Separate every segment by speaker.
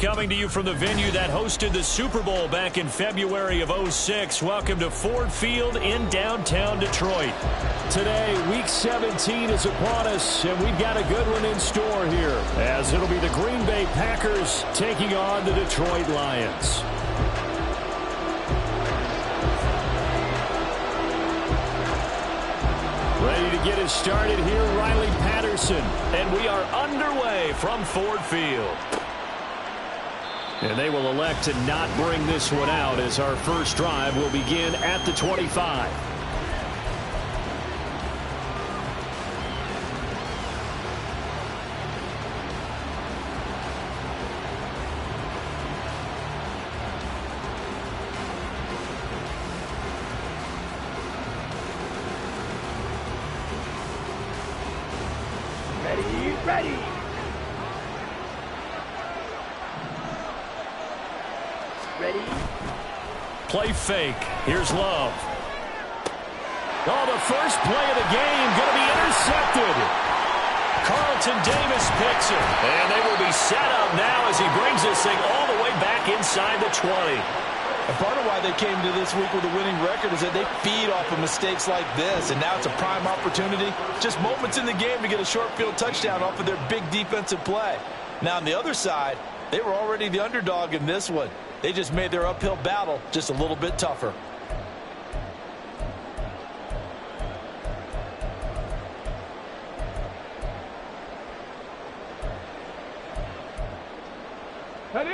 Speaker 1: coming to you from the venue that hosted the Super Bowl back in February of '06. Welcome to Ford Field in downtown Detroit. Today, Week 17 is upon us, and we've got a good one in store here, as it'll be the Green Bay Packers taking on the Detroit Lions. Ready to get us started here, Riley Patterson. And we are underway from Ford Field. And they will elect to not bring this one out as our first drive will begin at the 25.
Speaker 2: Ready.
Speaker 1: Play fake. Here's Love. Oh, the first play of the game going to be intercepted. Carlton Davis picks it. And they will be set up now as he brings this thing all the way back inside the 20.
Speaker 3: And part of why they came to this week with a winning record is that they feed off of mistakes like this, and now it's a prime opportunity. Just moments in the game to get a short field touchdown off of their big defensive play. Now on the other side, they were already the underdog in this one. They just made their uphill battle just a little bit tougher.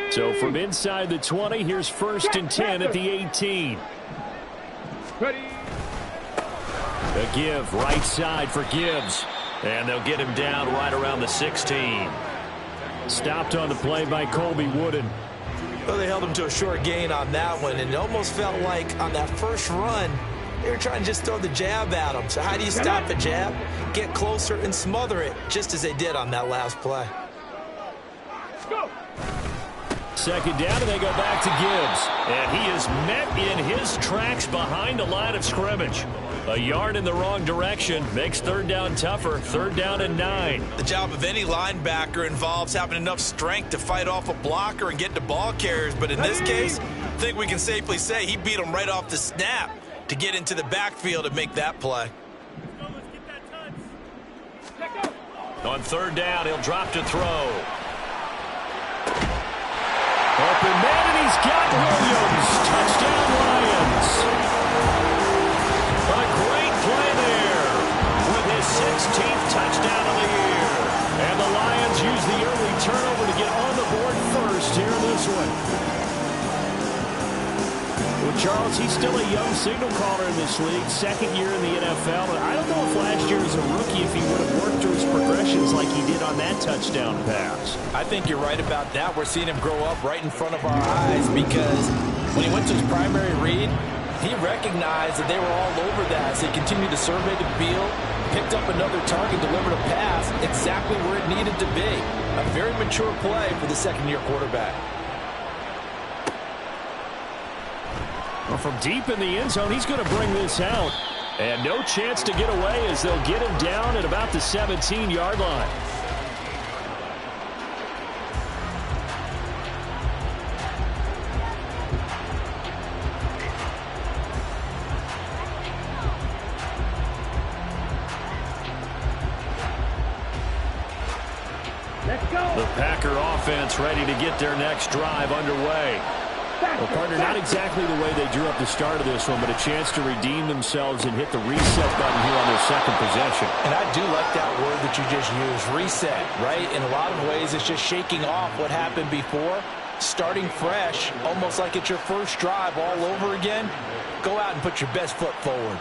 Speaker 1: So from inside the 20, here's 1st and 10 at the 18.
Speaker 2: Ready.
Speaker 1: A give right side for Gibbs. And they'll get him down right around the 16. Stopped on the play by Colby Wooden.
Speaker 3: Well, they held him to a short gain on that one, and it almost felt like on that first run, they were trying to just throw the jab at him. So how do you stop the jab? Get closer and smother it, just as they did on that last play.
Speaker 2: Go.
Speaker 1: Second down, and they go back to Gibbs. And he is met in his tracks behind the line of scrimmage. A yard in the wrong direction makes third down tougher. 3rd down and 9.
Speaker 3: The job of any linebacker involves having enough strength to fight off a blocker and get to ball carriers. But in this case, I think we can safely say he beat him right off the snap to get into the backfield and make that play.
Speaker 1: On 3rd down, he'll drop to throw. Open man, and he's got Williams. Touchdown, Lions. A great play there with his 16th touchdown of the year. And the Lions use the early turnover to get on the board first here in this one. Well, Charles, he's still a young signal caller in this league, 2nd year in the NFL. But I don't know if last year as a rookie if he would have worked through his progressions like he did on that touchdown pass.
Speaker 3: I think you're right about that. We're seeing him grow up right in front of our eyes because when he went to his primary read, he recognized that they were all over that as they continued to survey the field, picked up another target, delivered a pass exactly where it needed to be. A very mature play for the 2nd-year quarterback.
Speaker 1: Well, from deep in the end zone, he's going to bring this out. And no chance to get away as they'll get him down at about the 17-yard line.
Speaker 2: Let's go.
Speaker 1: The Packer offense ready to get their next drive underway. Well, partner, not exactly the way they drew up the start of this one, but a chance to redeem themselves and hit the reset button here on their 2nd possession.
Speaker 3: And I do like that word that you just used, reset, right? In a lot of ways, it's just shaking off what happened before, starting fresh, almost like it's your first drive all over again. Go out and put your best foot forward.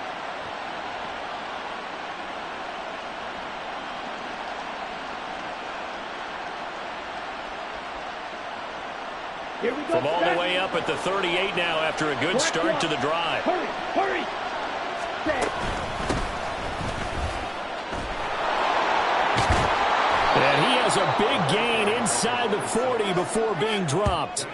Speaker 2: Here we go.
Speaker 1: From all the way up at the 38 now after a good start to the drive.
Speaker 2: Hurry.
Speaker 1: And he has a big gain inside the 40 before being dropped.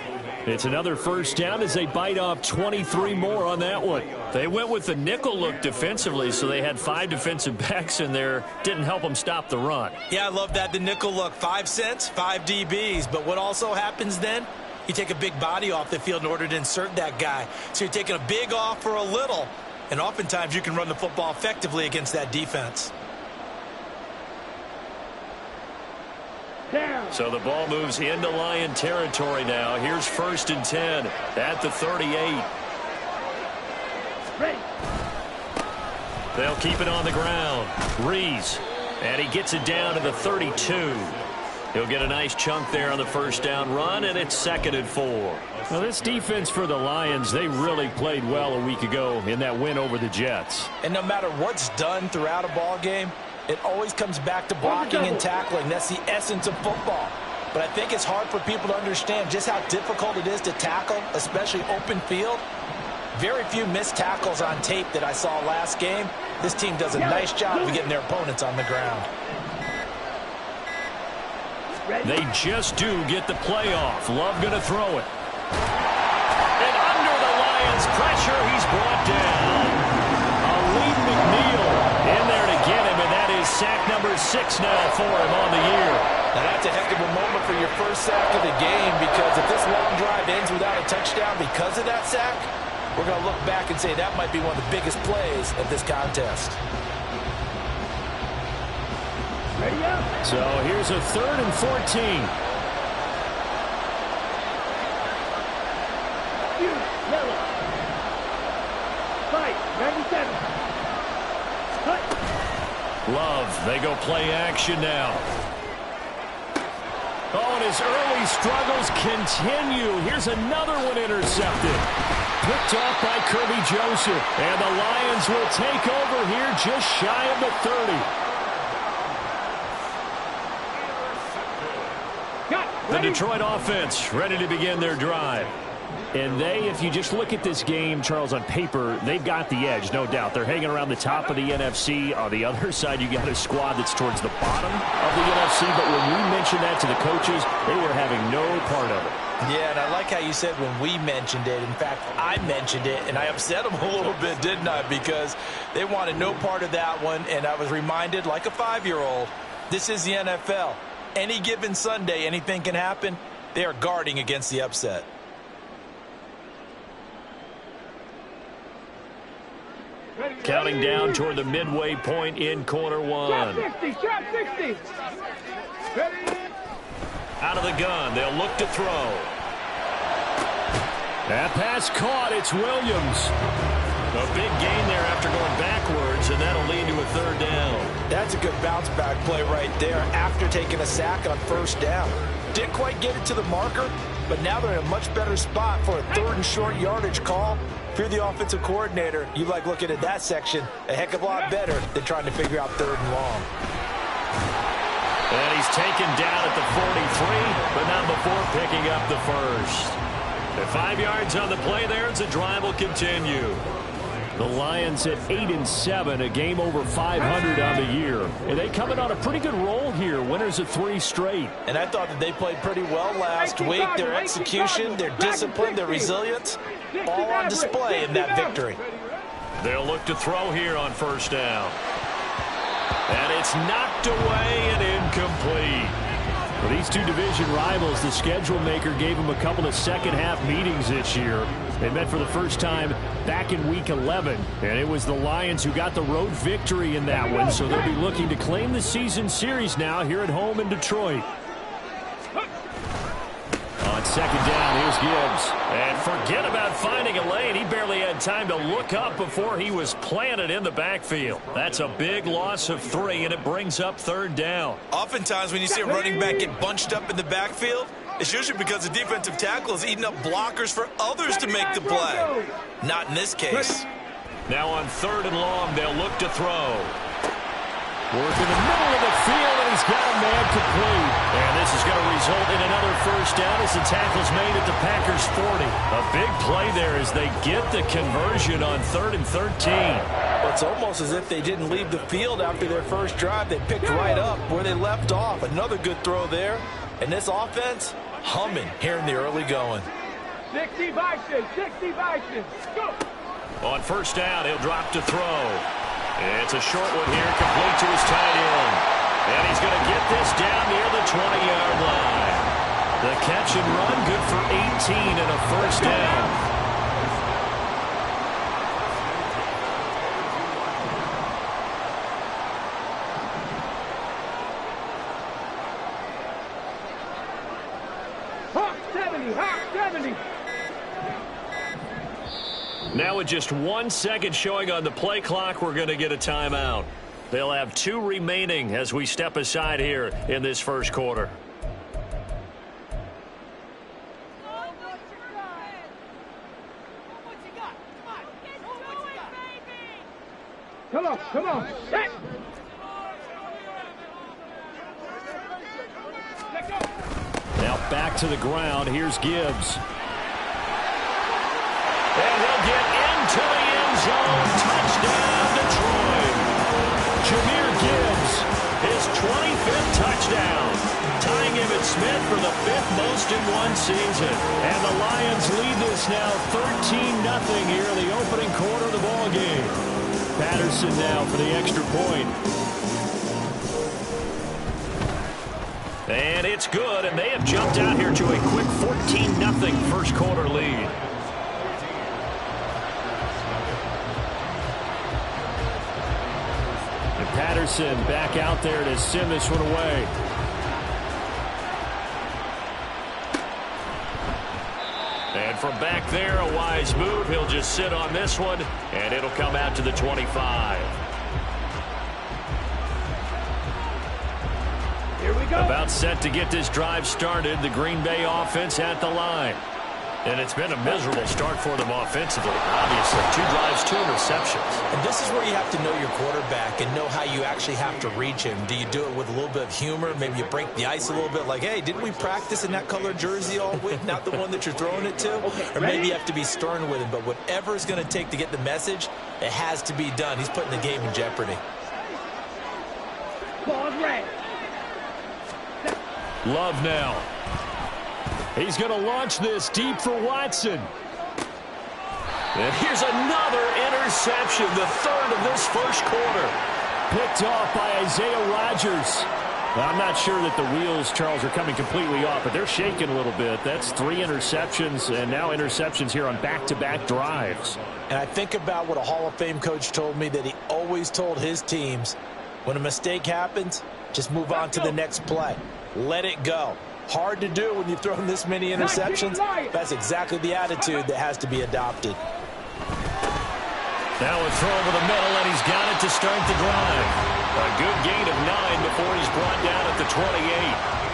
Speaker 1: It's another first down as they bite off 23 more on that one. They went with the nickel look defensively, so they had 5 defensive backs in there. Didn't help them stop the run.
Speaker 3: Yeah, I love that, the nickel look. 5 cents, 5 DBs. But what also happens then? You take a big body off the field in order to insert that guy. So you're taking a big off for a little. And oftentimes you can run the football effectively against that defense.
Speaker 1: So the ball moves into Lion territory now. Here's 1st and 10 at the 38. They'll keep it on the ground. Rees, and he gets it down to the 32. He'll get a nice chunk there on the first down run, and it's 2nd and 4. Well, this defense for the Lions, they really played well a week ago in that win over the Jets.
Speaker 3: And no matter what's done throughout a ball game, it always comes back to blocking and tackling. That's the essence of football. But I think it's hard for people to understand just how difficult it is to tackle, especially open field. Very few missed tackles on tape that I saw last game. This team does a nice job of getting their opponents on the ground.
Speaker 1: They just do get the play off. Love going to throw it. And under the Lions' pressure, he's brought down. Aleem McNeil in there to get him, and that is sack number 6 now for him on the year.
Speaker 3: Now that's a heck of a moment for your first sack of the game, because if this long drive ends without a touchdown because of that sack, we're going to look back and say that might be one of the biggest plays of this contest.
Speaker 1: So here's a 3rd and 14. Love, they go play action now. Oh, and his early struggles continue. Here's another one intercepted. Picked off by Kirby Joseph. And the Lions will take over here just shy of the 30. The Detroit offense ready to begin their drive. And they, if you just look at this game, Charles, on paper, they've got the edge, no doubt. They're hanging around the top of the NFC. On the other side, you got a squad that's towards the bottom of the NFC. But when we mentioned that to the coaches, they were having no part of it.
Speaker 3: Yeah, and I like how you said when we mentioned it. In fact, I mentioned it, and I upset them a little bit, didn't I? Because they wanted no part of that one, and I was reminded, like a 5-year-old, this is the NFL. Any given Sunday, anything can happen. They are guarding against the upset.
Speaker 1: Counting down toward the midway point in quarter 1.
Speaker 2: Shot 60, shot 60.
Speaker 1: Out of the gun, they'll look to throw. That pass caught, it's Williams. A big gain there after going backwards, and that'll lead to a 3rd down.
Speaker 3: That's a good bounce back play right there after taking a sack on 1st down. Didn't quite get it to the marker, but now they're in a much better spot for a 3rd and short yardage call. If you're the offensive coordinator, you like looking at that section a heck of a lot better than trying to figure out 3rd and long.
Speaker 1: And he's taken down at the 43, but not before picking up the 1st. At 5 yards on the play there, as the drive will continue. The Lions at 8-7, a game over 500 on the year. And they coming on a pretty good roll here, winners of 3 straight.
Speaker 3: And I thought that they played pretty well last week. Their execution, their discipline, their resilience, all on display in that victory.
Speaker 1: They'll look to throw here on 1st down. And it's knocked away and incomplete. For these two division rivals, the schedule maker gave them a couple of second-half meetings this year. They met for the first time back in Week 11, and it was the Lions who got the road victory in that one, so they'll be looking to claim the season series now here at home in Detroit. On 2nd down, here's Gibbs. And forget about finding a lane. He barely had time to look up before he was planted in the backfield. That's a big loss of 3, and it brings up 3rd down.
Speaker 3: Oftentimes when you see a running back get bunched up in the backfield, it's usually because the defensive tackle is eating up blockers for others to make the play. Not in this case.
Speaker 1: Now on 3rd and long, they'll look to throw. Work in the middle of the field, and he's got a man complete. And this is going to result in another 1st down as the tackle's made at the Packers' 40. A big play there as they get the conversion on 3rd and 13.
Speaker 3: Well, it's almost as if they didn't leave the field after their first drive. They picked right up where they left off. Another good throw there. And this offense, humming here in the early going.
Speaker 2: 60 Vikings, 60 Vikings. Go!
Speaker 1: On first down, he'll drop to throw. It's a short one here, complete to his tight end. And he's going to get this down near the 20-yard line. The catch and run, good for 18 and a first down.
Speaker 2: Hawk 70, Hawk 70.
Speaker 1: Now with just 1 second showing on the play clock, we're going to get a timeout. They'll have 2 remaining as we step aside here in this first quarter.
Speaker 2: Come on, come on. Hey. Let go.
Speaker 1: Now back to the ground. Here's Gibbs. And he'll get into the end zone. Touchdown, Detroit. Jahmyr Gibbs, his 25th touchdown. Tying him at Smith for the 5th most in one season. And the Lions lead this now 13-0 here in the opening quarter of the ball game. Patterson now for the extra point. And it's good, and they have jumped out here to a quick 14-0 first quarter lead. And Patterson back out there to send this one away. And from back there, a wise move. He'll just sit on this one, and it'll come out to the 25.
Speaker 2: Here we go.
Speaker 1: About set to get this drive started. The Green Bay offense at the line. And it's been a miserable start for them offensively, obviously. 2 drives, 2 interceptions.
Speaker 3: And this is where you have to know your quarterback and know how you actually have to reach him. Do you do it with a little bit of humor? Maybe you break the ice a little bit like, hey, didn't we practice in that color jersey all week? Not the one that you're throwing it to? Or maybe you have to be stern with him. But whatever it's going to take to get the message, it has to be done. He's putting the game in jeopardy.
Speaker 2: Ball's red.
Speaker 1: Love now. He's going to launch this deep for Watson. And here's another interception, the 3rd of this first quarter. Picked off by Isaiah Rodgers. Well, I'm not sure that the wheels, Charles, are coming completely off, but they're shaking a little bit. That's 3 interceptions, and now interceptions here on back-to-back drives.
Speaker 3: And I think about what a Hall of Fame coach told me that he always told his teams, when a mistake happens, just move on to the next play. Let it go. Hard to do when you've thrown this many interceptions. That's exactly the attitude that has to be adopted.
Speaker 1: Now a throw over the middle, and he's got it to start the drive. A good gain of 9 before he's brought down at the 28.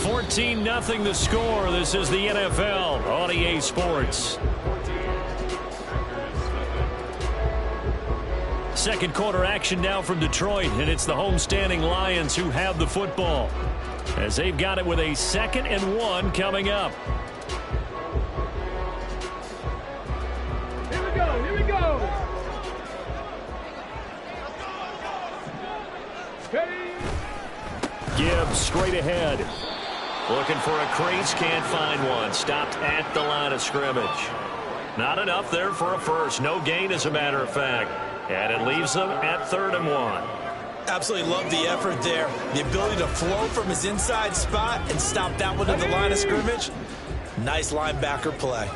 Speaker 1: 14-0 the score. This is the NFL on EA Sports. Second quarter action now from Detroit, and it's the homestanding Lions who have the football as they've got it with a 2nd and 1 coming up.
Speaker 2: Here we go, here we go. Ready.
Speaker 1: Gibbs straight ahead. Looking for a crease, can't find one. Stopped at the line of scrimmage. Not enough there for a first. No gain, as a matter of fact. And it leaves them at 3rd and 1.
Speaker 3: Absolutely love the effort there. The ability to flow from his inside spot and stop that one at the line of scrimmage. Nice linebacker play.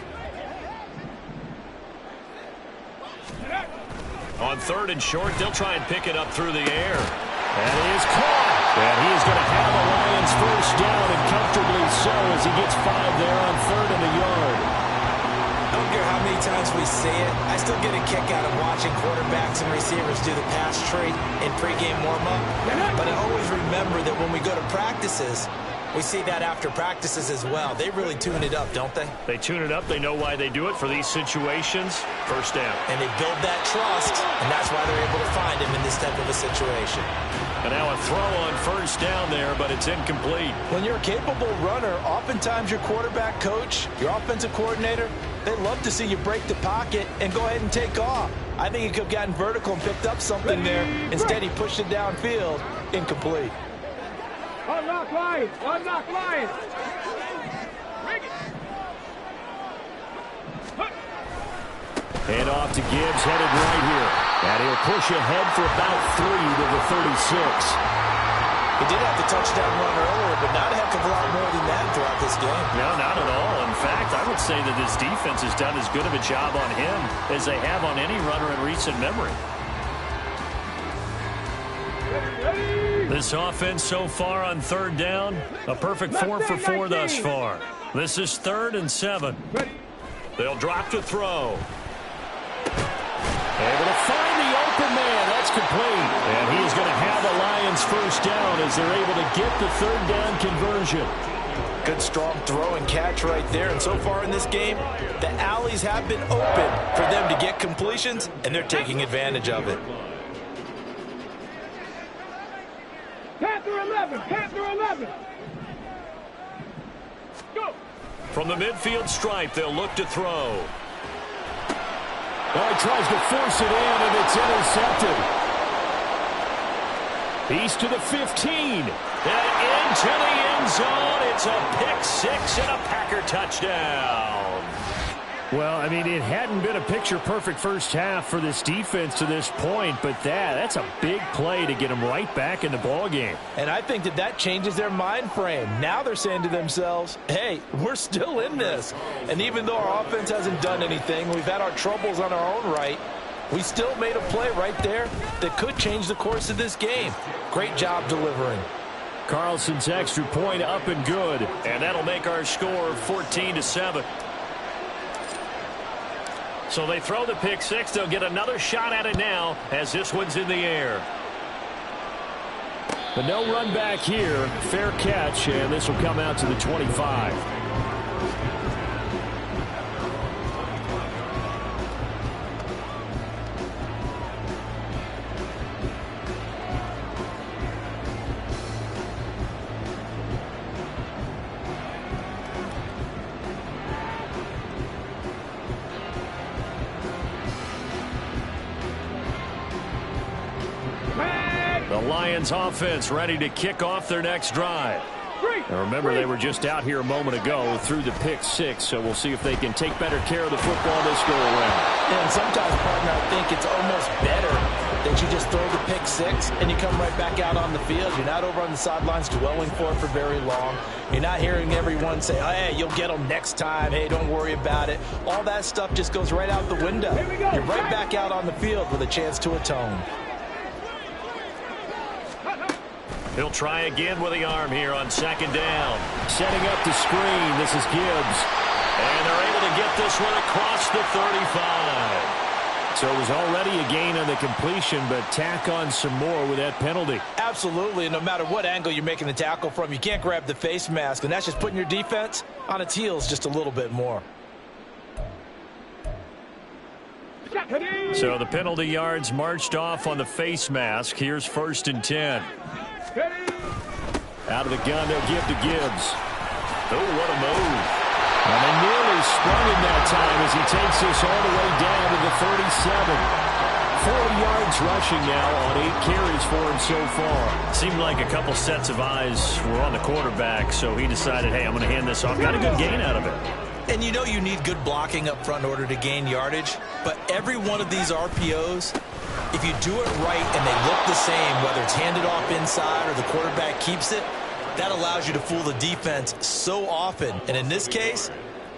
Speaker 1: On 3rd and short, they'll try and pick it up through the air. And he is caught. And he is going to have the Lions first down, and comfortably so, as he gets 5 there on 3rd and a yard.
Speaker 3: I don't care how many times we see it. I still get a kick out of watching quarterbacks and receivers do the pass tree in pregame warm-up. But I always remember that when we go to practices, we see that after practices as well. They really tune it up, don't they?
Speaker 1: They tune it up. They know why they do it for these situations. First down.
Speaker 3: And they build that trust, and that's why they're able to find him in this type of a situation.
Speaker 1: And now a throw on first down there, but it's incomplete.
Speaker 3: When you're a capable runner, oftentimes your quarterback coach, your offensive coordinator, They love to see you break the pocket and go ahead and take off. I think he could have gotten vertical and picked up something there. Instead, he pushed it downfield. Incomplete.
Speaker 2: Unlock line. Unlock line.
Speaker 1: Hand off to Gibbs, headed right here. And he'll push ahead for about 3 to the 36.
Speaker 3: He did have the touchdown run earlier, but not a heck of a lot more than that throughout this game.
Speaker 1: No, not at all. In fact, I would say that this defense has done as good of a job on him as they have on any runner in recent memory. This offense so far on third down, a perfect 4 for 4 thus far. This is 3rd and 7. They'll drop to throw. Able to find the open man. That's complete. And he is going to have the Lions first down as they're able to get the 3rd down conversion.
Speaker 3: Good strong throw and catch right there. And so far in this game, the alleys have been open for them to get completions, and they're taking advantage of it.
Speaker 2: Panther 11. Panther 11. Go.
Speaker 1: From the midfield stripe, they'll look to throw. Well, he tries to force it in, and it's intercepted. He's to the 15. And into the end zone. It's a pick 6 and a Packer touchdown. Well, I mean, it hadn't been a picture-perfect first half for this defense to this point, but that's a big play to get them right back in the ballgame.
Speaker 3: And I think that changes their mind frame. Now they're saying to themselves, hey, we're still in this. And even though our offense hasn't done anything, we've had our troubles on our own right, we still made a play right there that could change the course of this game. Great job delivering.
Speaker 1: Carlson's extra point up and good, and that'll make our score 14-7. So they throw the pick 6. They'll get another shot at it now as this one's in the air. But no run back here. Fair catch, and this will come out to the 25. The Lions offense ready to kick off their next drive. Now remember, they were just out here a moment ago through the pick 6, so we'll see if they can take better care of the football this go around.
Speaker 3: And sometimes, partner, I think it's almost better that you just throw the pick 6 and you come right back out on the field. You're not over on the sidelines dwelling for it for very long. You're not hearing everyone say, oh, hey, you'll get them next time. Hey, don't worry about it. All that stuff just goes right out the window. You're right back out on the field with a chance to atone.
Speaker 1: He'll try again with the arm here on 2nd down. Setting up the screen. This is Gibbs. And they're able to get this one across the 35. So it was already a gain on the completion, but tack on some more with that penalty.
Speaker 3: Absolutely, and no matter what angle you're making the tackle from, you can't grab the face mask, and that's just putting your defense on its heels just a little bit more.
Speaker 1: So the penalty yards marched off on the face mask. Here's 1st and 10. Out of the gun, they'll give to Gibbs. Oh, what a move. And they nearly sprung him that time as he takes this all the way down to the 37. 40 yards rushing now on 8 carries for him so far. Seemed like a couple sets of eyes were on the quarterback, so he decided, hey, I'm going to hand this off. Got a good gain out of it.
Speaker 3: And you know you need good blocking up front in order to gain yardage, but every one of these RPOs, if you do it right and they look the same, whether it's handed off inside or the quarterback keeps it, that allows you to fool the defense so often. And in this case,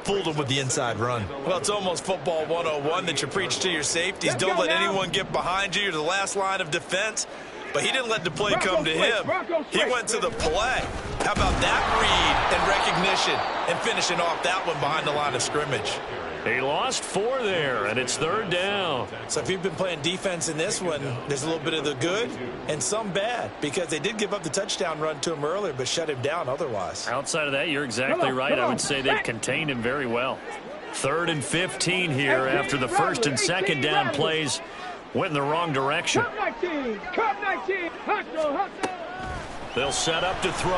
Speaker 3: fooled them with the inside run. Well, it's almost football 101 that you preach to your safeties. Don't let anyone get behind you. You're the last line of defense. But he didn't let the play come to him. He went to the play. How about that read and recognition and finishing off that one behind the line of scrimmage?
Speaker 1: He lost 4 there, and it's 3rd down.
Speaker 3: So if you've been playing defense in this one, there's a little bit of the good and some bad, because they did give up the touchdown run to him earlier but shut him down otherwise.
Speaker 1: Outside of that, you're exactly right. I would say they've contained him very well. 3rd and 15 here after the 1st and 2nd down plays went in the wrong direction.
Speaker 2: Cup 19. Hustle.
Speaker 1: They'll set up to throw.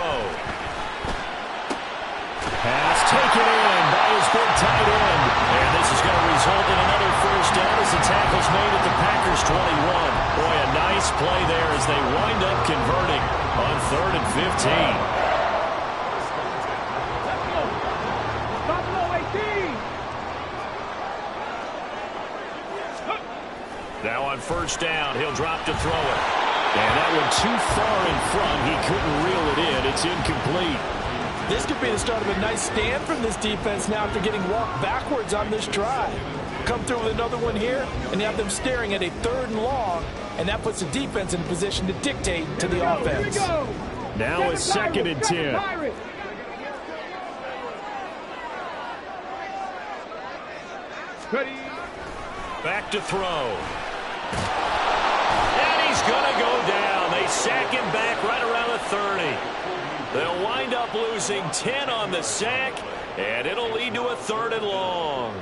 Speaker 1: Pass taken in by his big tight end. And going to result in another first down as the tackle's made at the Packers' 21. Boy, a nice play there as they wind up converting on 3rd and 15. Now on first down, he'll drop to throw it. And that one too far in front. He couldn't reel it in. It's incomplete.
Speaker 3: This could be the start of a nice stand from this defense now after getting walked backwards on this drive. Come through with another one here, and you have them staring at a 3rd and long, and that puts the defense in a position to dictate to the offense.
Speaker 1: Now a 2nd and 10. Back to throw. And he's going to go down. They sack him back right around the 30. They'll wind up losing 10 on the sack, and it'll lead to a 3rd and long.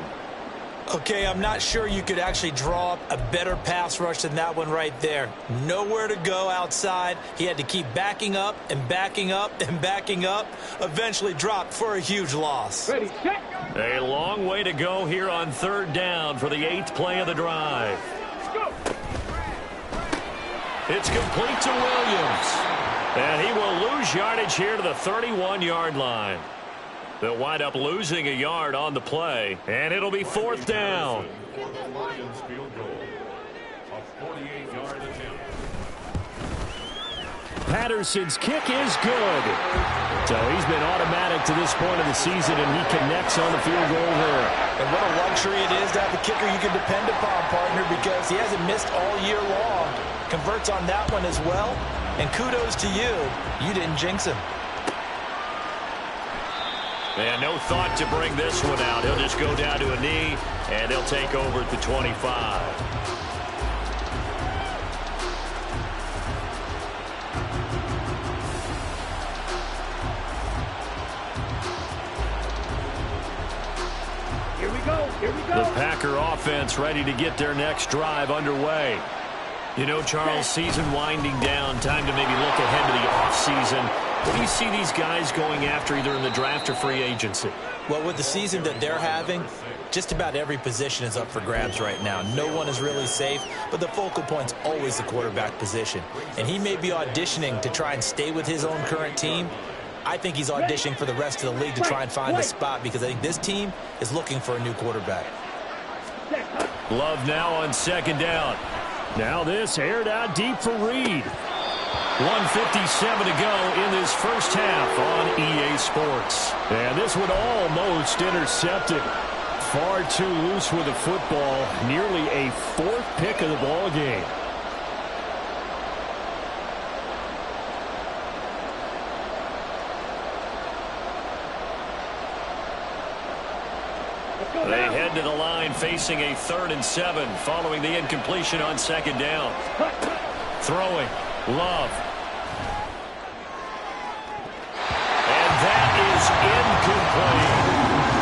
Speaker 4: Okay, I'm not sure you could actually draw up a better pass rush than that one right there. Nowhere to go outside. He had to keep backing up and backing up and backing up. Eventually dropped for a huge loss.
Speaker 2: Ready, set.
Speaker 1: A long way to go here on 3rd down for the 8th play of the drive.
Speaker 2: Go.
Speaker 1: It's complete to Williams. And he will lose yardage here to the 31-yard line. They'll wind up losing a yard on the play, and it'll be 4th down. Patterson's kick is good. So he's been automatic to this point of the season, and he connects on the field goal there.
Speaker 3: And what a luxury it is to have a kicker you can depend upon, partner, because he hasn't missed all year long. Converts on that one as well. And kudos to you. You didn't jinx him.
Speaker 1: And no thought to bring this one out. He'll just go down to a knee, and they'll take over at the 25.
Speaker 2: Here we go. Here we go.
Speaker 1: The Packer offense ready to get their next drive underway. You know, Charles, season winding down, time to maybe look ahead to the offseason. What do you see these guys going after either in the draft or free agency?
Speaker 4: Well, with the season that they're having, just about every position is up for grabs right now. No one is really safe, but the focal point's always the quarterback position. And he may be auditioning to try and stay with his own current team. I think he's auditioning for the rest of the league to try and find a spot because I think this team is looking for a new quarterback.
Speaker 1: Love now on 2nd down. Now this aired out deep for Reed. 1:57 to go in this first half on EA Sports. And this one almost intercepted. Far too loose with the football. Nearly a 4th pick of the ball game. They head to the line facing a 3rd and 7 following the incompletion on 2nd down. Throwing. Love. And that is incomplete.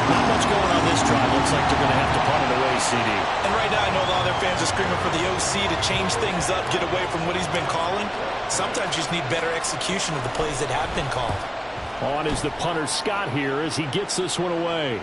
Speaker 1: Not much going on this drive. Looks like they're going to have to punt it away, CD.
Speaker 4: And right now I know a lot of their fans are screaming for the OC to change things up, get away from what he's been calling. Sometimes you just need better execution of the plays that have been called.
Speaker 1: On is the punter Scott here as he gets this one away.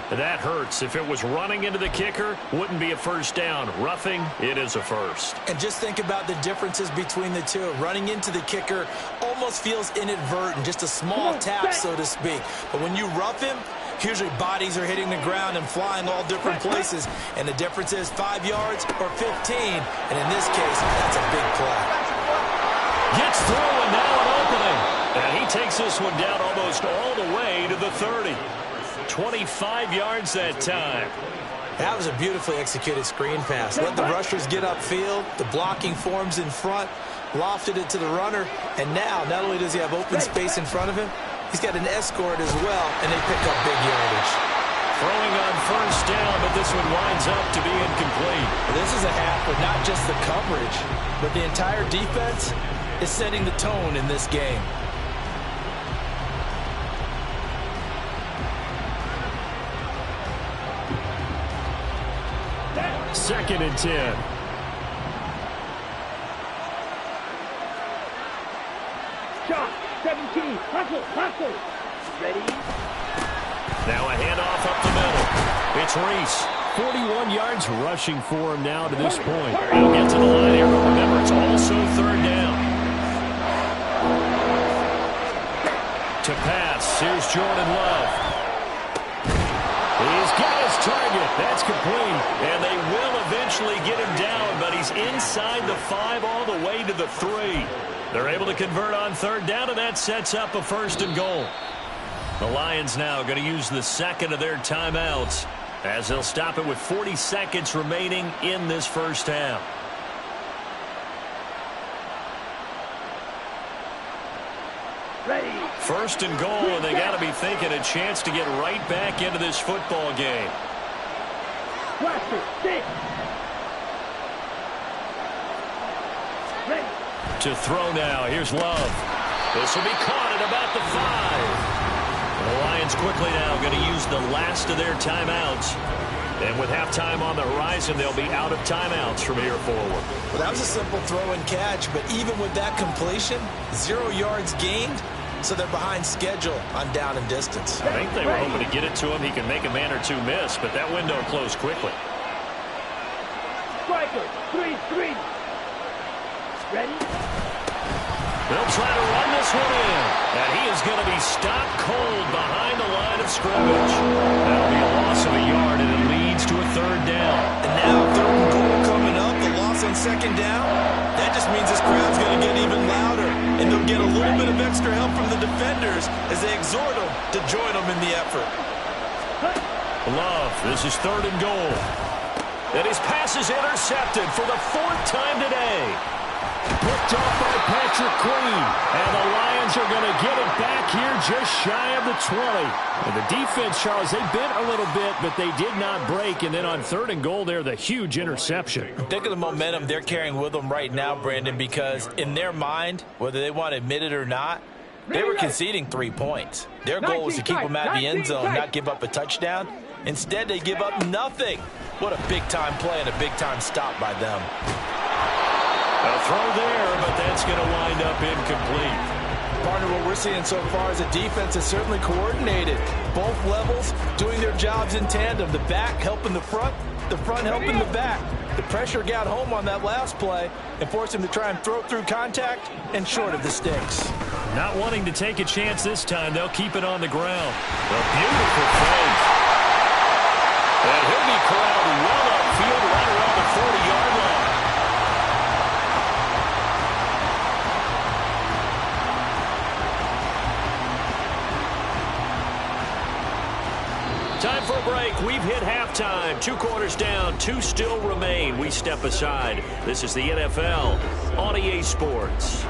Speaker 1: That hurts. If it was running into the kicker, wouldn't be a first down. Roughing, it is a first.
Speaker 4: And just think about the differences between the two. Running into the kicker almost feels inadvertent, just a small tap, so to speak. But when you rough him, usually bodies are hitting the ground and flying all different places. And the difference is 5 yards or 15. And in this case, that's a big play.
Speaker 1: Gets through and now an opening. And he takes this one down almost all the way to the 30. 25 yards that time.
Speaker 4: That was a beautifully executed screen pass. Let the rushers get upfield. The blocking forms in front. Lofted it to the runner. And now, not only does he have open space in front of him, he's got an escort as well, and they pick up big yardage.
Speaker 1: Throwing on first down, but this one winds up to be incomplete.
Speaker 4: This is a half with not just the coverage, but the entire defense is setting the tone in this game.
Speaker 1: 2nd and 10.
Speaker 2: Shot. 17. Hustle. Hustle. Ready?
Speaker 1: Now a handoff up the middle. It's Reese. 41 yards rushing for him now to this point. He'll get to the line here, but remember, it's also third down. To pass, here's Jordan Love. He's got his target. That's complete. And they will eventually get him down, but he's inside the 5 all the way to the 3. They're able to convert on third down, and that sets up a 1st and goal. The Lions now going to use the second of their timeouts as they'll stop it with 40 seconds remaining in this first half.
Speaker 2: Ready?
Speaker 1: 1st and goal, and they got to be thinking a chance to get right back into this football game.
Speaker 2: Watcher, 6. Ready?
Speaker 1: To throw now. Here's Love. This will be caught at about the 5. The Lions quickly now going to use the last of their timeouts. And with halftime on the horizon, they'll be out of timeouts from here forward.
Speaker 4: Well, that was a simple throw and catch, but even with that completion, 0 yards gained, so they're behind schedule on down and distance.
Speaker 1: I think they were hoping to get it to him. He can make a man or two miss, but that window closed quickly.
Speaker 2: Striker, 3-3. Ready?
Speaker 1: They'll try to run this one in, and he is going to be stopped cold behind the line of scrimmage. That'll be a loss of a yard, and it leads to a third down.
Speaker 4: And now 3rd and goal coming up, the loss on 2nd down. That just means this crowd's going to get even louder, and they'll get a little bit of extra help from the defenders as they exhort them to join them in the effort.
Speaker 1: Love, this is 3rd and goal. And his pass is intercepted for the 4th time today. Picked off by Patrick Queen. And the Lions are going to get it back here just shy of the 20. And the defense, Charles, they bent a little bit, but they did not break. And then on 3rd and goal there, the huge interception.
Speaker 4: Think of the momentum they're carrying with them right now, Brandon, because in their mind, whether they want to admit it or not, they were conceding 3 points. Their goal was to keep them out of the end zone, not give up a touchdown. Instead, they give up nothing. What a big-time play and a big-time stop by them.
Speaker 1: A throw there, but that's going to wind up incomplete.
Speaker 4: Partner, what we're seeing so far is a defense that's certainly coordinated. Both levels doing their jobs in tandem. The back helping the front helping the back. The pressure got home on that last play and forced him to try and throw through contact and short of the sticks.
Speaker 1: Not wanting to take a chance this time, they'll keep it on the ground. A beautiful fake. And he'll be corralled well upfield right around the 40-yard line. Time for a break. We've hit halftime. 2 quarters down. 2 still remain. We step aside. This is the NFL on EA Sports.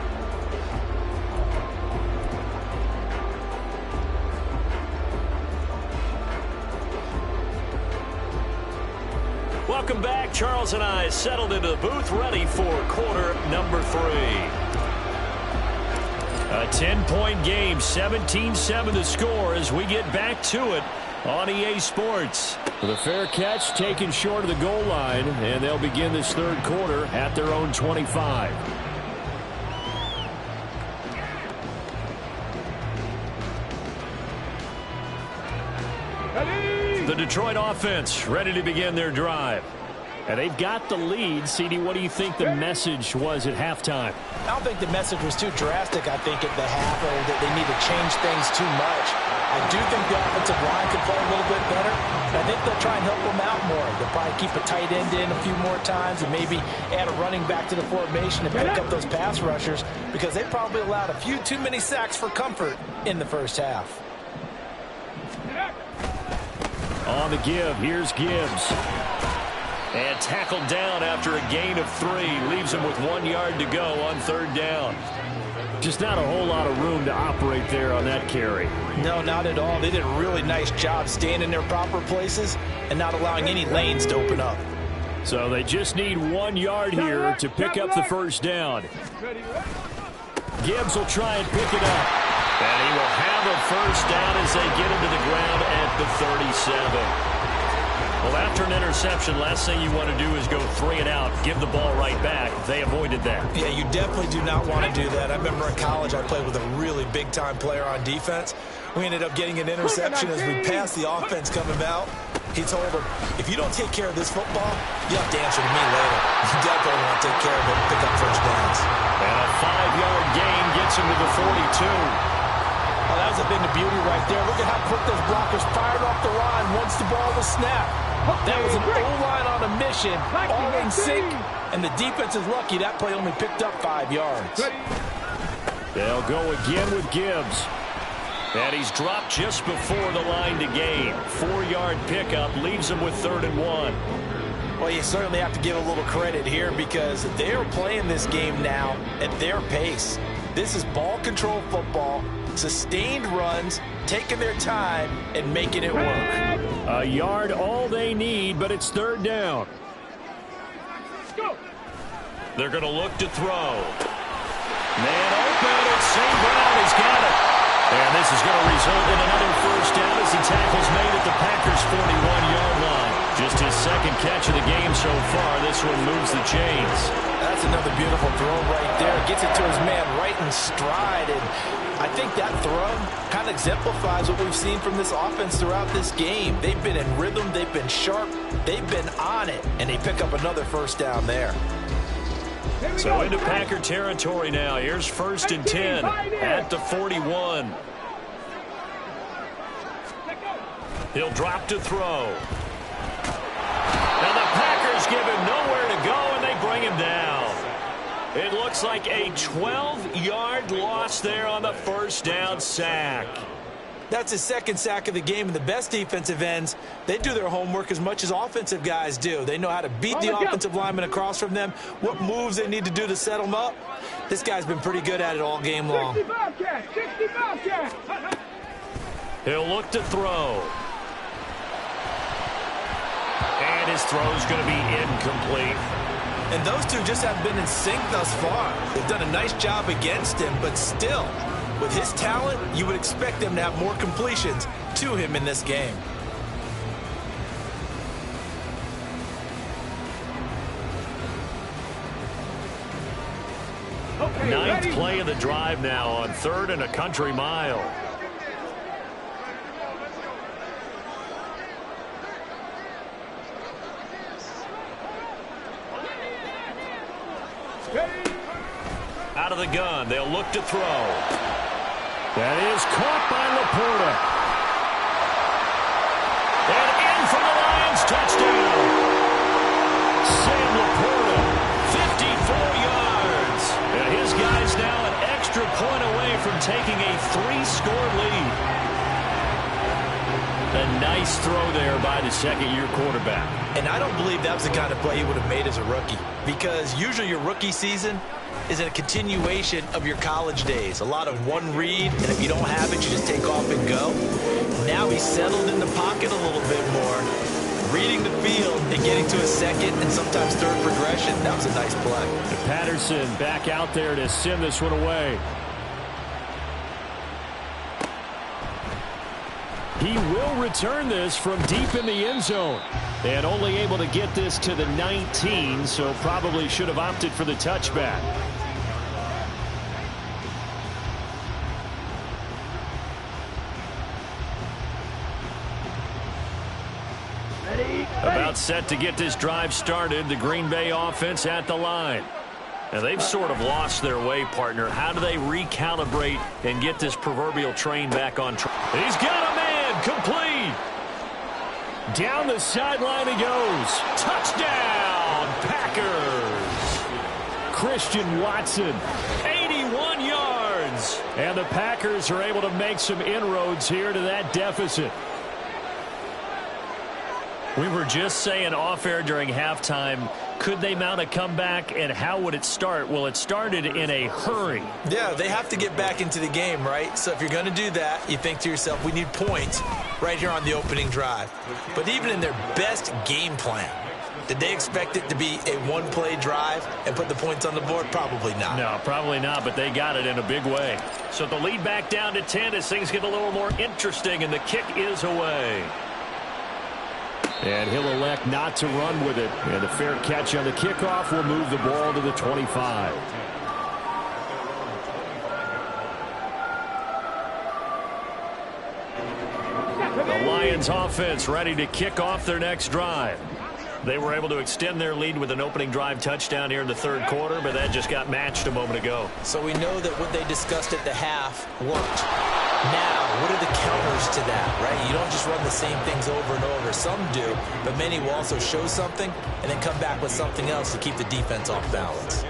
Speaker 1: Welcome back. Charles and I settled into the booth, ready for quarter number 3. A 10-point game, 17-7 the score as we get back to it on EA Sports. With a fair catch taken short of the goal line, and they'll begin this 3rd quarter at their own 25. The Detroit offense ready to begin their drive. And they've got the lead. CD, what do you think the message was at halftime?
Speaker 4: I don't think the message was too drastic, I think, at the half, or that they need to change things too much. I do think the offensive line could play a little bit better. I think they'll try and help them out more. They'll probably keep a tight end in a few more times and maybe add a running back to the formation to pick up those pass rushers, because they probably allowed a few too many sacks for comfort in the first half.
Speaker 1: On the give, here's Gibbs. And tackled down after a gain of 3. Leaves him with 1 yard to go on 3rd down. Just not a whole lot of room to operate there on that carry.
Speaker 4: No, not at all. They did a really nice job staying in their proper places and not allowing any lanes to open up.
Speaker 1: So they just need 1 yard here to pick up the first down. Gibbs will try and pick it up. And he will have a first down as they get him to the ground at the 37. Well, after an interception, last thing you want to do is go 3 and out, give the ball right back. They avoided that.
Speaker 4: Yeah, you definitely do not want to do that. I remember in college I played with a really big-time player on defense. We ended up getting an interception as we passed the offense coming out. He told him, if you don't take care of this football, you have to answer to me later. You definitely want to take care of it and pick up first downs.
Speaker 1: And a 5-yard gain gets him to the 42.
Speaker 3: Oh, that was a bit of beauty right there. Look at how quick those blockers fired off the line once the ball was snapped. That was an O-line on a mission, all in sync, and the defense is lucky that play only picked up 5 yards.
Speaker 1: They'll go again with Gibbs. And he's dropped just before the line to gain. 4-yard pickup leaves him with 3rd and 1.
Speaker 4: Well, you certainly have to give a little credit here because they're playing this game now at their pace. This is ball control football, sustained runs, taking their time, and making it work.
Speaker 1: A yard all they need, but it's 3rd down. They're going to look to throw. Man open, and St. Brown has got it. And this is going to result in another first down as the tackle's made at the Packers' 41-yard line. Just his 2nd catch of the game so far. This one moves the chains.
Speaker 3: That's another beautiful throw right there. Gets it to his man right in stride. And I think that throw kind of exemplifies what we've seen from this offense throughout this game. They've been in rhythm. They've been sharp. They've been on it. And they pick up another first down there.
Speaker 1: So into Packer territory now. Here's 1st and 10 at the 41. He'll drop to throw. Now the Packers give him nowhere to go, and they bring him down. It looks like a 12-yard loss there on the first down sack.
Speaker 4: That's his 2nd sack of the game, and the best defensive ends, they do their homework as much as offensive guys do. They know how to beat the offensive lineman across from them, what moves they need to do to set them up. This guy's been pretty good at it all game long.
Speaker 2: 60 Bobcat.
Speaker 1: He'll look to throw. And his throw's going to be incomplete.
Speaker 3: And those two just haven't been in sync thus far. They've done a nice job against him, but still, with his talent, you would expect them to have more completions to him in this game.
Speaker 2: Okay,
Speaker 1: 9th play of the drive now on 3rd and a country mile. Out of the gun, they'll look to throw. That is caught by Laporta. And in for the Lions, touchdown. Sam Laporta, 54 yards. And his guy's now an extra point away from taking a 3-score lead. A nice throw there by the 2nd-year quarterback.
Speaker 3: And I don't believe that was the kind of play he would have made as a rookie, because usually your rookie season is a continuation of your college days. A lot of one read, and if you don't have it, you just take off and go. Now he's settled in the pocket a little bit more, reading the field and getting to his 2nd and sometimes 3rd progression. That was a nice play.
Speaker 1: And Patterson back out there to send this one away. He will return this from deep in the end zone. And only able to get this to the 19, so probably should have opted for the touchback. About set to get this drive started. The Green Bay offense at the line. Now they've sort of lost their way, partner. How do they recalibrate and get this proverbial train back on track? He's got a man, complete. Down the sideline he goes. Touchdown, Packers. Christian Watson, 81 yards. And the Packers are able to make some inroads here to that deficit. We were just saying off-air during halftime, could they mount a comeback, and how would it start? Well, it started in a hurry.
Speaker 4: Yeah, they have to get back into the game, right? So if you're going to do that, you think to yourself, we need points right here on the opening drive. But even in their best game plan, did they expect it to be a one-play drive and put the points on the board? Probably not.
Speaker 1: No, probably not, but they got it in a big way. So the lead back down to 10 as things get a little more interesting, and the kick is away. And he'll elect not to run with it. And a fair catch on the kickoff will move the ball to the 25. Lions offense ready to kick off their next drive. They were able to extend their lead with an opening drive touchdown here in the third quarter, but that just got matched a moment ago.
Speaker 4: So we know that what they discussed at the half worked. Now, what are the counters to that, right? You don't just run the same things over and over. Some do, but many will also show something and then come back with something else to keep the defense off balance.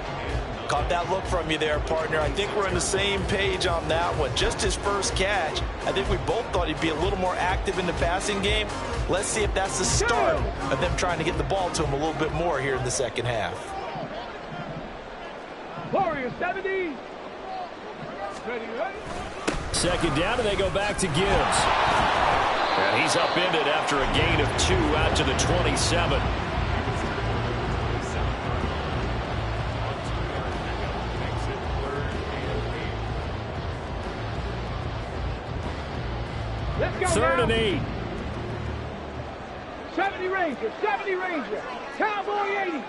Speaker 3: Caught that look from you there, partner. I think we're on the same page on that one. Just his first catch. I think we both thought he'd be a little more active in the passing game. Let's see if that's the start of them trying to get the ball to him a little bit more here in the second half.
Speaker 2: Warriors 70. Ready.
Speaker 1: Second down, and they go back to Gibbs. And he's upended after a gain of 2 out to the 27.
Speaker 2: Let's go.
Speaker 1: Third and 8.
Speaker 2: 70 Ranger. 70 Ranger. Cowboy 80.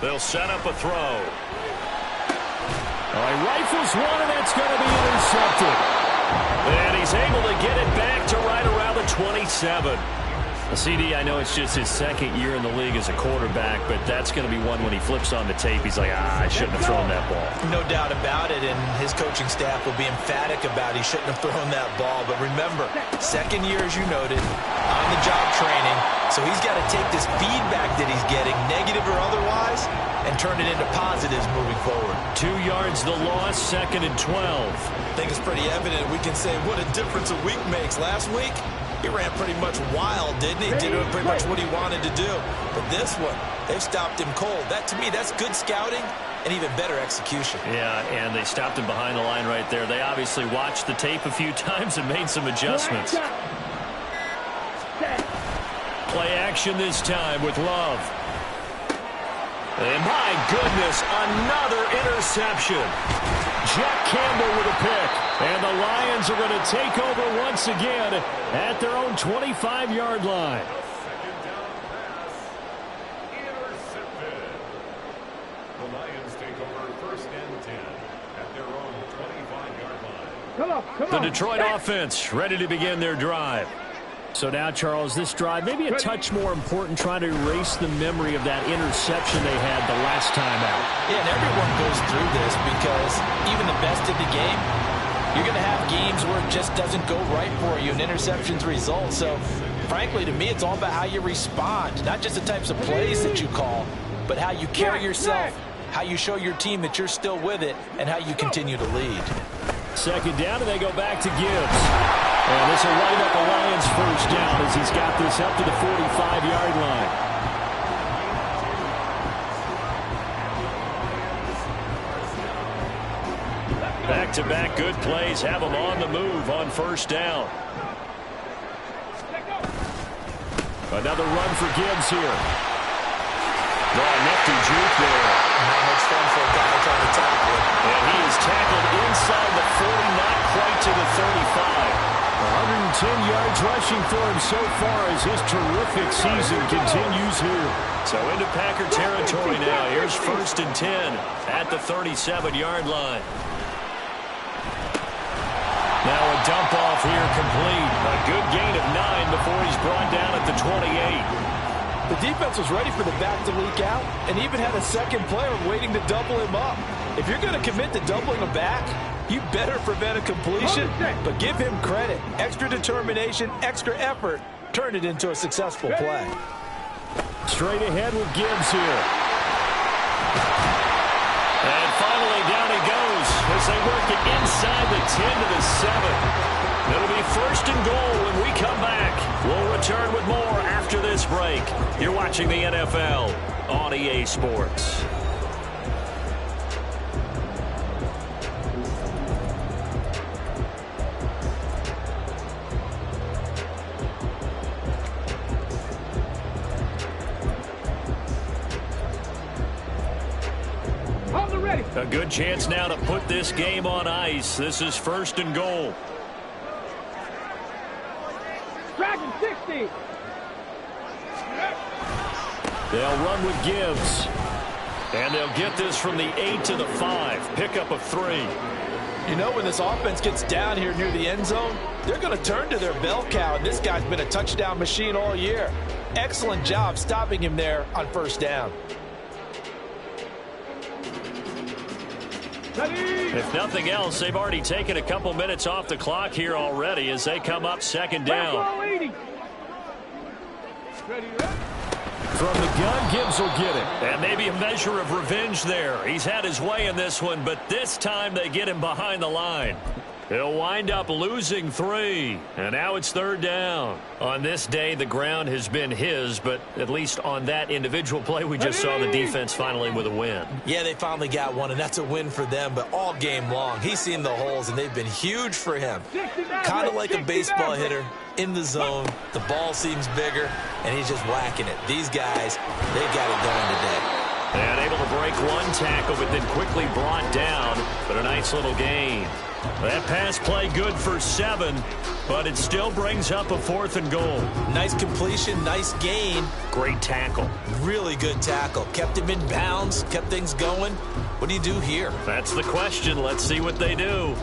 Speaker 1: They'll set up a throw. All right, rifles one, and that's going to be intercepted. And he's able to get it back to right around the 27. CD, I know it's just his second year in the league as a quarterback, but that's going to be one when he flips on the tape. He's like, I shouldn't have thrown that ball.
Speaker 4: No doubt about it, and his coaching staff will be emphatic about he shouldn't have thrown that ball. But remember, second year, as you noted, on-the-job training, so he's got to take this feedback that he's getting, negative or otherwise, and turn it into positives moving forward.
Speaker 1: 2 yards the loss, second and 12.
Speaker 4: I think it's pretty evident we can say what a difference a week makes. Last week, he ran pretty much wild, didn't he? Did pretty much what he wanted to do. But this one, they've stopped him cold. That, to me, that's good scouting and even better execution.
Speaker 1: Yeah, and they stopped him behind the line right there. They obviously watched the tape a few times and made some adjustments. Play action this time with Love. And my goodness, another interception. Jack Campbell with a pick. And the Lions are going to take over once again at their own 25-yard line.
Speaker 5: The Lions take over first and 10 at their own 25-yard line.
Speaker 2: Come on.
Speaker 1: The Detroit offense ready to begin their drive. So now, Charles, this drive maybe a touch more important, trying to erase the memory of that interception they had the last time out.
Speaker 4: Yeah, and everyone goes through this because even the best in the game, you're going to have games where it just doesn't go right for you and interceptions result. So, frankly, to me, it's all about how you respond, not just the types of plays that you call, but how you carry yourself, how you show your team that you're still with it, and how you continue to lead.
Speaker 1: Second down, and they go back to Gibbs. And this will wind up the Lions' first down as he's got this up to the 45-yard line. Back-to-back good plays have them on the move on first down. Another run for Gibbs here. Nifty juke there.
Speaker 4: Not much fun for a guy trying to tackle it.
Speaker 1: And he is tackled inside the 40, not quite to the 35. 110 yards rushing for him so far as his terrific season continues here. So into Packer territory now. Here's first and 10 at the 37-yard line. Now a dump off here complete. A good gain of 9 before he's brought down at the 28.
Speaker 3: The defense was ready for the back to leak out and even had a second player waiting to double him up. If you're going to commit to doubling him back, you better prevent a completion, but give him credit. Extra determination, extra effort, turn it into a successful play.
Speaker 1: Straight ahead with Gibbs here. And finally down he goes as they work it inside the 10 to the 7. It'll be first and goal when we come back. We'll return with more after this break. You're watching the NFL on EA Sports. A good chance now to put this game on ice. This is first and goal.
Speaker 2: Dragon 60.
Speaker 1: They'll run with Gibbs. And they'll get this from the 8 to the 5. Pickup of 3.
Speaker 3: You know, when this offense gets down here near the end zone, they're going to turn to their bell cow, and this guy's been a touchdown machine all year. Excellent job stopping him there on first down.
Speaker 1: If nothing else, they've already taken a couple minutes off the clock here already as they come up second down. From the gun, Gibbs will get it. And maybe a measure of revenge there. He's had his way in this one, but this time they get him behind the line. He'll wind up losing 3. And now it's third down. On this day, the ground has been his, but at least on that individual play, we just saw the defense finally with a win.
Speaker 4: Yeah, they finally got one, and that's a win for them, but all game long, he's seen the holes, and they've been huge for him. Kind of like a baseball hitter in the zone. The ball seems bigger, and he's just whacking it. These guys, they got it going today.
Speaker 1: And able to break one tackle, but then quickly brought down, but a nice little gain. That pass play good for 7, but it still brings up a 4th and goal.
Speaker 4: Nice completion, nice gain.
Speaker 1: Great tackle.
Speaker 4: Really good tackle. Kept him in bounds, kept things going. What do you do here?
Speaker 1: That's the question. Let's see what they do.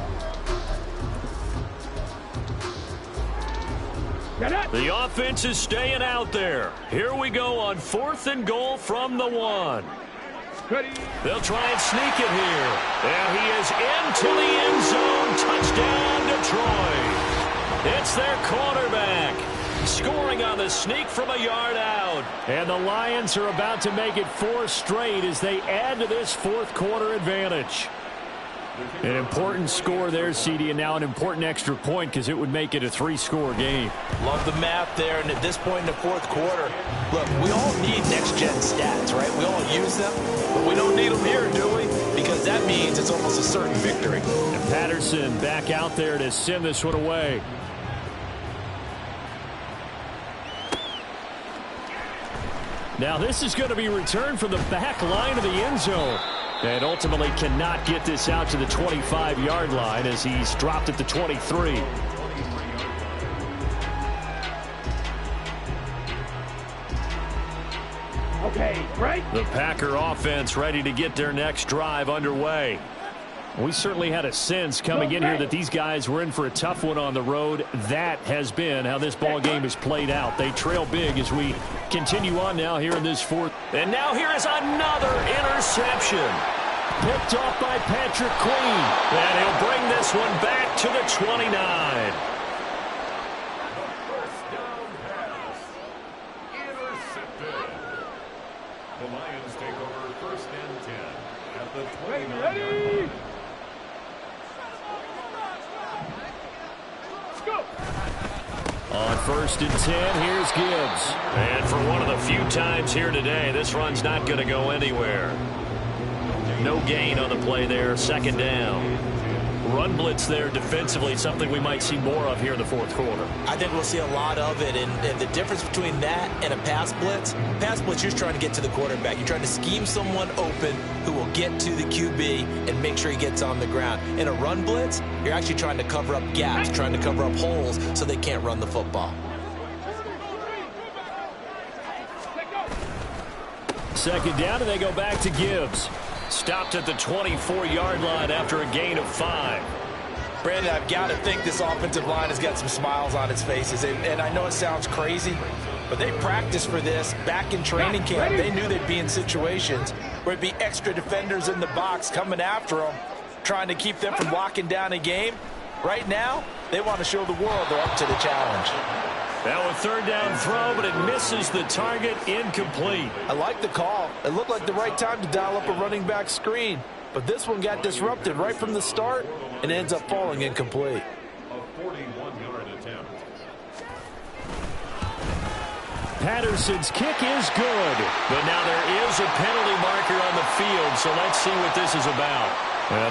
Speaker 1: The offense is staying out there. Here we go on 4th and goal from the 1. They'll try and sneak it here. And he is into the end zone. Touchdown, Detroit. It's their quarterback scoring on the sneak from a yard out. And the Lions are about to make it 4 straight as they add to this 4th quarter advantage. An important score there, CD, and now an important extra point because it would make it a 3-score game.
Speaker 3: Love the math there, and at this point in the 4th quarter, look, we all need next-gen stats, right? We all use them, but we don't need them here, do we? Because that means it's almost a certain victory.
Speaker 1: And Patterson back out there to send this one away. Now this is going to be returned from the back line of the end zone. And ultimately cannot get this out to the 25-yard line as he's dropped at the 23.
Speaker 2: Okay, right?
Speaker 1: The Packer offense ready to get their next drive underway. We certainly had a sense coming in here that these guys were in for a tough one on the road. That has been how this ball game is played out. They trail big as we continue on now here in this 4th. And now here is another interception. Picked off by Patrick Queen. And he'll bring this one back to the 29.
Speaker 5: First down pass. Intercepted. The Lions take over 1st and 10 at the 29-yard line.
Speaker 1: On 1st and 10, here's Gibbs. And for one of the few times here today, this run's not going to go anywhere. No gain on the play there, 2nd down. Run blitz there defensively, something we might see more of here in the 4th quarter.
Speaker 4: I think we'll see a lot of it, and the difference between that and a pass blitz, you're trying to get to the quarterback. You're trying to scheme someone open who will get to the QB and make sure he gets on the ground. In a run blitz, you're actually trying to cover up gaps, trying to cover up holes so they can't run the football.
Speaker 1: 2nd down, and they go back to Gibbs. Stopped at the 24-yard line after a gain of 5.
Speaker 3: Brandon, I've got to think this offensive line has got some smiles on its faces. And I know it sounds crazy, but they practiced for this back in training camp. They knew they'd be in situations where it'd be extra defenders in the box coming after them, trying to keep them from locking down a game. Right now, they want to show the world they're up to the challenge.
Speaker 1: Now a 3rd down throw, but it misses the target, incomplete.
Speaker 3: I like the call. It looked like the right time to dial up a running back screen. But this one got disrupted right from the start and ends up falling incomplete.
Speaker 5: A 41-yard attempt.
Speaker 1: Patterson's kick is good. But now there is a penalty marker on the field, so let's see what this is about.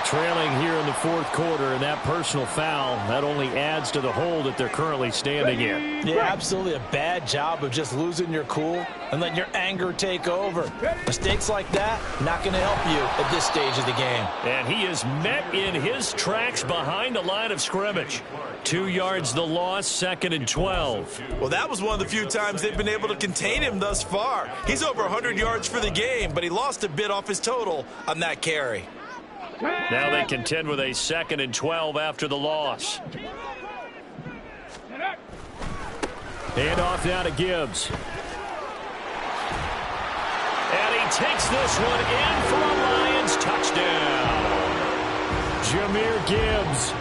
Speaker 1: Trailing here in the 4th quarter, and that personal foul, that only adds to the hole that they're currently standing in.
Speaker 3: Yeah, absolutely a bad job of just losing your cool and letting your anger take over. Mistakes like that, not going to help you at this stage of the game.
Speaker 1: And he is met in his tracks behind the line of scrimmage. 2 yards the loss, 2nd and 12.
Speaker 3: Well, that was one of the few times they've been able to contain him thus far. He's over 100 yards for the game, but he lost a bit off his total on that carry.
Speaker 1: Now they contend with a 2nd and 12 after the loss. Hand off now to Gibbs. And he takes this one in for a Lions touchdown. Jahmyr Gibbs,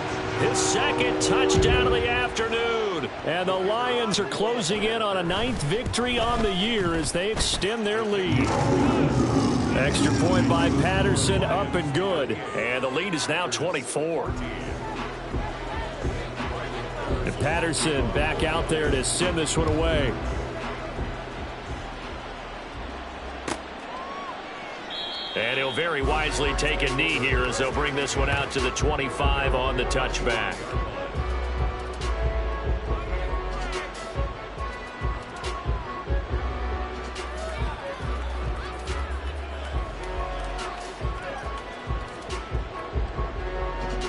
Speaker 1: his 2nd touchdown of the afternoon. And the Lions are closing in on a 9th victory on the year as they extend their lead. Extra point by Patterson, up and good. And the lead is now 24. And Patterson back out there to send this one away. And he'll very wisely take a knee here as they'll bring this one out to the 25 on the touchback.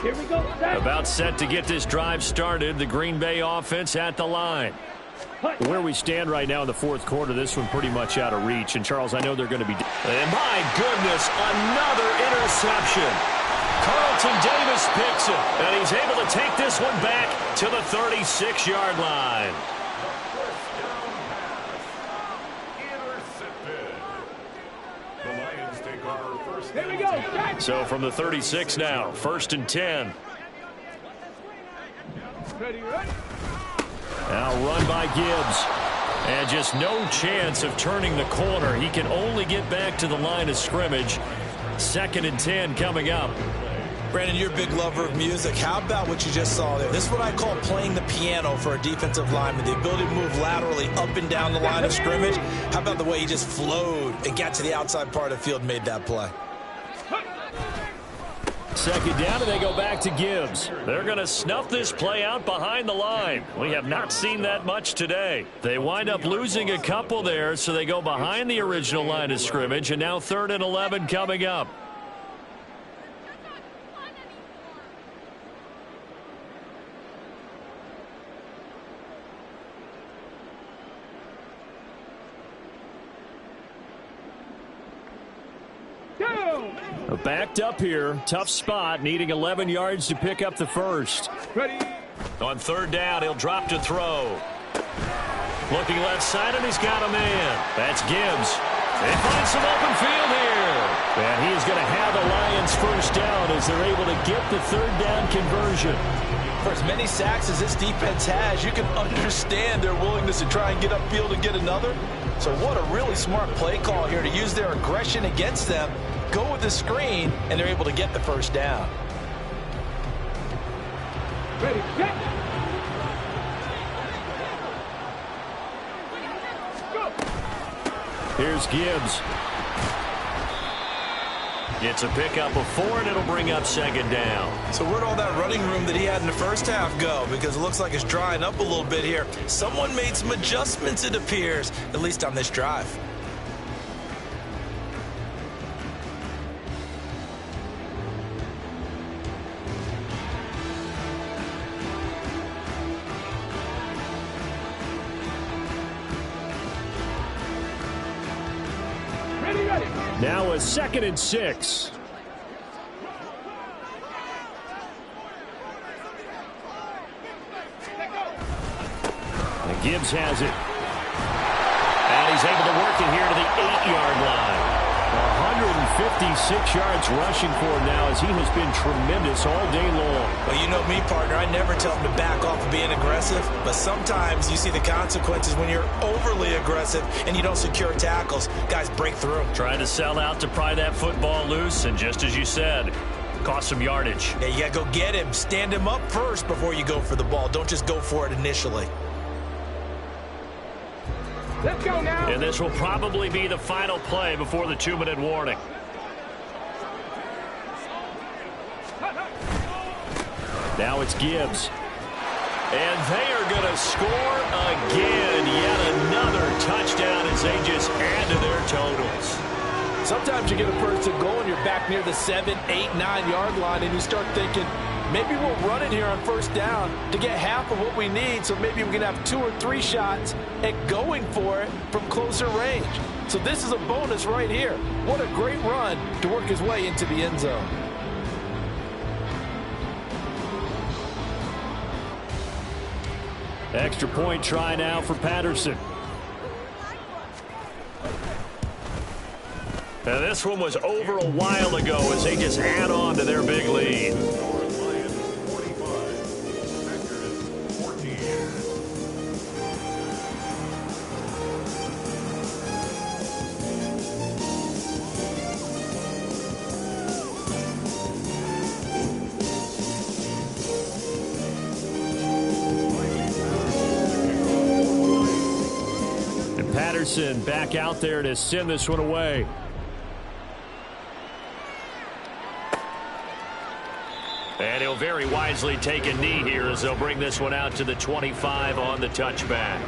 Speaker 2: Here we go.
Speaker 1: About set to get this drive started. The Green Bay offense at the line. Where we stand right now in the 4th quarter, this one pretty much out of reach. And, Charles, I know they're going to be... And, my goodness, another interception. Carlton Davis picks it, and he's able to take this one back to the 36-yard line.
Speaker 5: The Lions take over first.
Speaker 2: Here we go.
Speaker 1: So from the 36 now, 1st and 10.
Speaker 2: Ready, ready.
Speaker 1: Now run by Gibbs. And just no chance of turning the corner. He can only get back to the line of scrimmage. 2nd and 10 coming up.
Speaker 4: Brandon, you're a big lover of music. How about what you just saw there? This is what I call playing the piano for a defensive lineman. The ability to move laterally up and down the line of scrimmage. How about the way he just flowed and got to the outside part of the field and made that play?
Speaker 1: 2nd down, and they go back to Gibbs. They're going to snuff this play out behind the line. We have not seen that much today. They wind up losing a couple there, so they go behind the original line of scrimmage, and now 3rd and 11 coming up. Backed up here. Tough spot. Needing 11 yards to pick up the first.
Speaker 2: Ready.
Speaker 1: On 3rd down, he'll drop to throw. Looking left side, and he's got a man. That's Gibbs. They find some open field here. And he is going to have the Lions first down as they're able to get the 3rd down conversion.
Speaker 3: For as many sacks as this defense has, you can understand their willingness to try and get upfield and get another. So what a really smart play call here to use their aggression against them. Go with the screen, and they're able to get the first down.
Speaker 2: Ready, get. Go.
Speaker 1: Here's Gibbs. It's a pickup of 4, and it'll bring up 2nd down.
Speaker 4: So where'd all that running room that he had in the first half go? Because it looks like it's drying up a little bit here. Someone made some adjustments, it appears, at least on this drive.
Speaker 1: Now a 2nd and 6. And Gibbs has it. And he's able to work it here to the 8-yard line. 156 yards rushing for him now as he has been tremendous all day long.
Speaker 4: Well, you know me, partner. I never tell him to back off of being aggressive, but sometimes you see the consequences when you're overly aggressive and you don't secure tackles. Guys break through.
Speaker 1: Trying to sell out to pry that football loose, and just as you said, cost some yardage.
Speaker 4: Yeah, you got to go get him. Stand him up first before you go for the ball. Don't just go for it initially.
Speaker 2: Let's go now.
Speaker 1: And this will probably be the final play before the 2-minute warning. Now it's Gibbs. And they are going to score again. Yet another touchdown as they just add to their totals.
Speaker 3: Sometimes you get a first and goal and you're back near the 7, 8, 9-yard line, and you start thinking, maybe we'll run it here on first down to get half of what we need, so maybe we can have 2 or 3 shots at going for it from closer range. So this is a bonus right here. What a great run to work his way into the end zone.
Speaker 1: Extra point try now for Patterson. And this one was over a while ago as they just add on to their big lead.
Speaker 5: Lions 45, Packers 14.
Speaker 1: And Patterson back out there to send this one away. And he'll very wisely take a knee here as they'll bring this one out to the 25 on the touchback.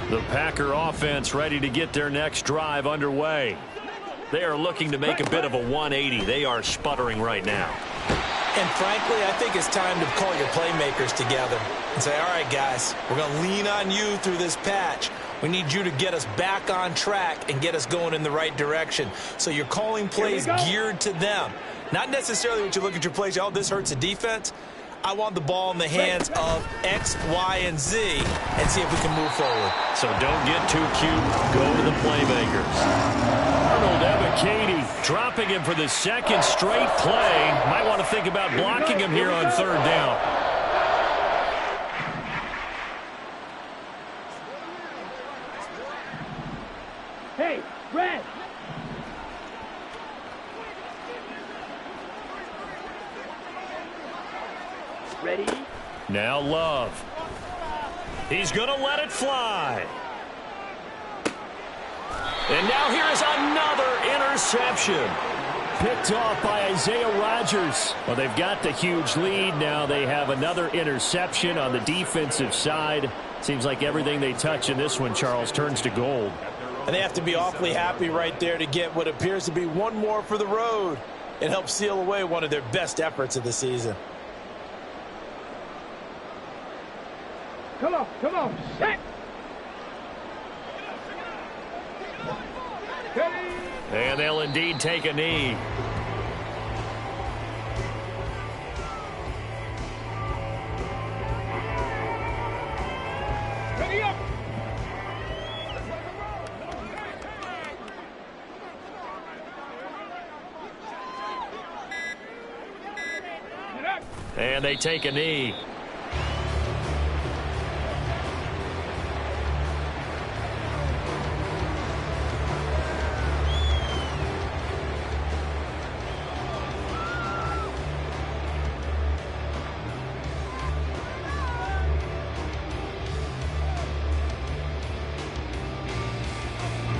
Speaker 1: The Packer offense ready to get their next drive underway. They are looking to make a bit of a 180. They are sputtering right now.
Speaker 4: And frankly, I think it's time to call your playmakers together and say, all right, guys, we're going to lean on you through this patch. We need you to get us back on track and get us going in the right direction. So you're calling plays geared to them. Not necessarily what you look at your plays, oh, this hurts the defense. I want the ball in the hands of X, Y, and Z and see if we can move forward.
Speaker 1: So don't get too cute. Go to the playmakers. Arnold Ebiketie dropping him for the second straight play. Might want to think about blocking him here on third down.
Speaker 2: Hey, Red. Ready?
Speaker 1: Now Love. He's going to let it fly. And now here is another interception. Picked off by Isaiah Rodgers. Well, they've got the huge lead. Now they have another interception on the defensive side. Seems like everything they touch in this one, Charles, turns to gold.
Speaker 4: And they have to be awfully happy right there to get what appears to be one more for the road. It helps seal away one of their best efforts of the season.
Speaker 2: Come on, set.
Speaker 1: And they'll indeed take a knee.
Speaker 2: Ready up.
Speaker 1: And they take a knee.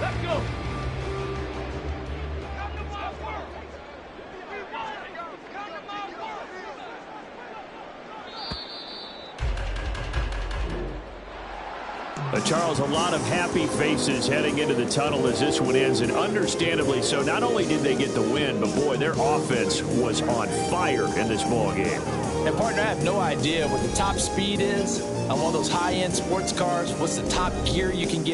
Speaker 2: Let's go.
Speaker 1: Charles, a lot of happy faces heading into the tunnel as this one ends, and understandably so. Not only did they get the win, but boy, their offense was on fire in this ball game.
Speaker 4: And partner, I have no idea what the top speed is on one of those high-end sports cars. What's the top gear you can get